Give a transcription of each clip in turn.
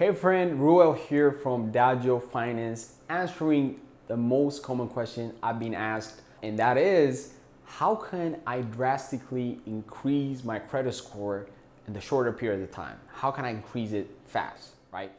Hey friend, Ruel here from Untitled Finance, answering the most common question I've been asked, and that is, how can I drastically increase my credit score in the shorter period of time? How can I increase it fast, right?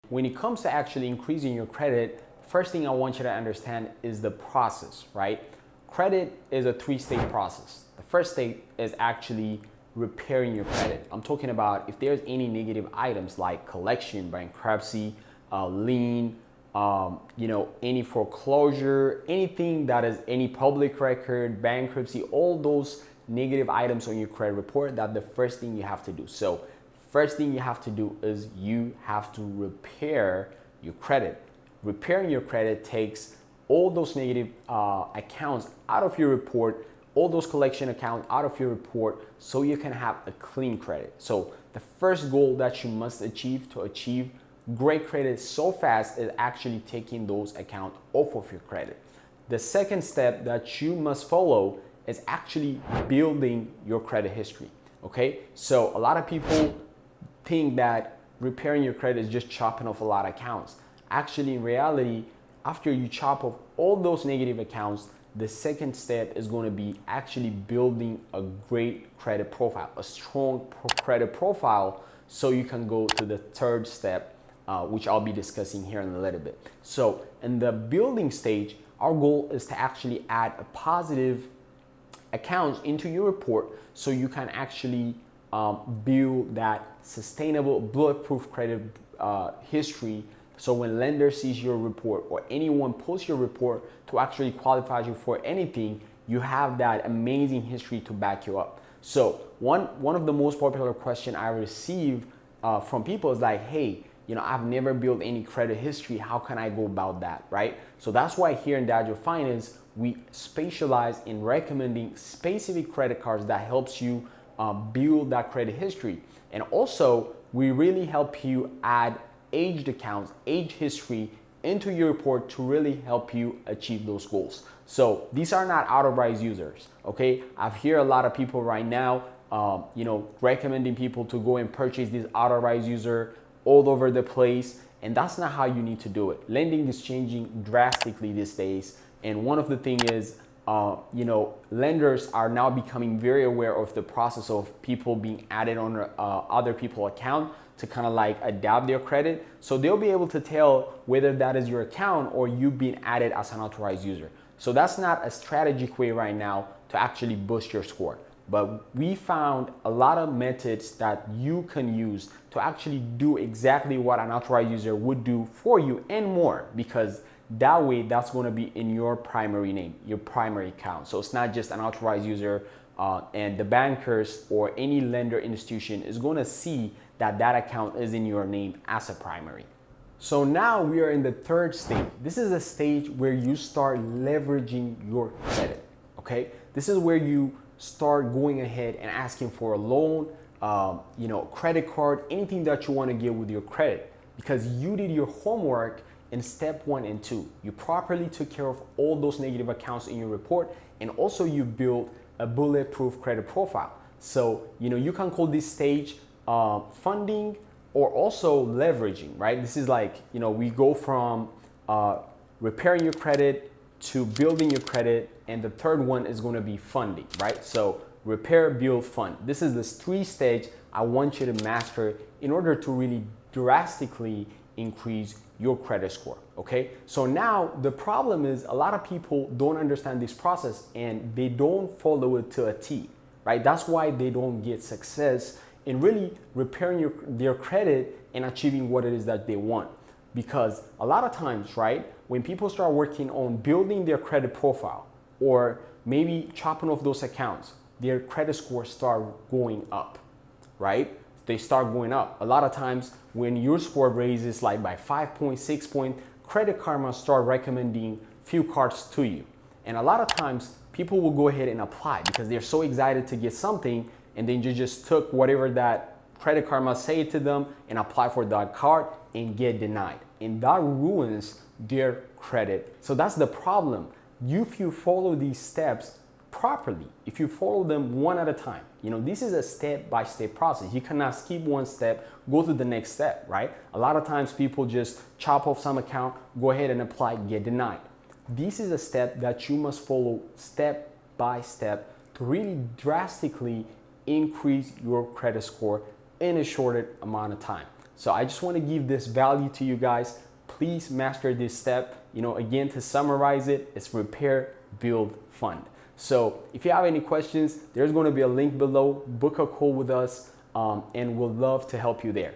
When it comes to actually increasing your credit, first thing I want you to understand is the process, right? Credit is a three-stage process. The first stage is actually repairing your credit. I'm talking about if there's any negative items like collection, bankruptcy, lien, any foreclosure, anything that is any public record, bankruptcy, all those negative items on your credit report, that's the first thing you have to do. So first thing you have to do is you have to repair your credit. Repairing your credit takes all those negative accounts out of your report, all those collection accounts out of your report, so you can have a clean credit. So the first goal that you must achieve to achieve great credit so fast is actually taking those accounts off of your credit. The second step that you must follow is actually building your credit history. Okay, so a lot of people think that repairing your credit is just chopping off a lot of accounts. Actually, in reality, after you chop off all those negative accounts, the second step is going to be actually building a great credit profile, a strong credit profile, so you can go to the third step, which I'll be discussing here in a little bit. So in the building stage, our goal is to actually add a positive accounts into your report so you can actually build that sustainable bulletproof credit history, so when lender sees your report or anyone posts your report to actually qualify you for anything, you have that amazing history to back you up. So one of the most popular question I receive from people is like, hey, I've never built any credit history. How can I go about that, right? So that's why here in Untitled Finance, we specialize in recommending specific credit cards that helps you build that credit history. And also, we really help you add aged accounts, age history into your report to really help you achieve those goals. So these are not authorized users, okay? I've heard a lot of people right now, recommending people to go and purchase this authorized user all over the place, and that's not how you need to do it. Lending is changing drastically these days, and one of the things is, lenders are now becoming very aware of the process of people being added on other people's account to kind of like adapt their credit. So they'll be able to tell whether that is your account or you being added as an authorized user. So that's not a strategic way right now to actually boost your score. But we found a lot of methods that you can use to actually do exactly what an authorized user would do for you and more, because that way that's going to be in your primary name, your primary account. So it's not just an authorized user, and the bankers or any lender institution is going to see that that account is in your name as a primary. So now we are in the third stage. This is a stage where you start leveraging your credit, okay? This is where you start going ahead and asking for a loan, credit card, anything that you want to get with your credit, because you did your homework in step 1 and 2. You properly took care of all those negative accounts in your report, and also you built a bulletproof credit profile. So, you can call this stage funding or also leveraging, right? This is like, we go from repairing your credit to building your credit, and the third one is going to be funding, right? So repair, build, fund. This is this 3-stage I want you to master in order to really drastically increase your credit score, okay? So now the problem is a lot of people don't understand this process and they don't follow it to a T, right? That's why they don't get success in really repairing their credit and achieving what it is that they want. Because a lot of times, right, when people start working on building their credit profile or maybe chopping off those accounts, their credit scores start going up, right? They start going up. A lot of times when your score raises like by 5 points, 6 points, Credit Karma start recommending few cards to you. And a lot of times people will go ahead and apply because they're so excited to get something, and then you just took whatever that credit card must say to them and apply for that card and get denied. And that ruins their credit. So that's the problem. If you follow these steps properly, if you follow them one at a time, this is a step-by-step process. You cannot skip one step, go to the next step, right? A lot of times people just chop off some account, go ahead and apply, get denied. This is a step that you must follow step by step to really drastically increase your credit score in a shorter amount of time. So I just want to give this value to you guys. Please master this step. Again, to summarize it, it's repair, build, fund. So if you have any questions, there's going to be a link below. Book a call with us, and we'll love to help you there.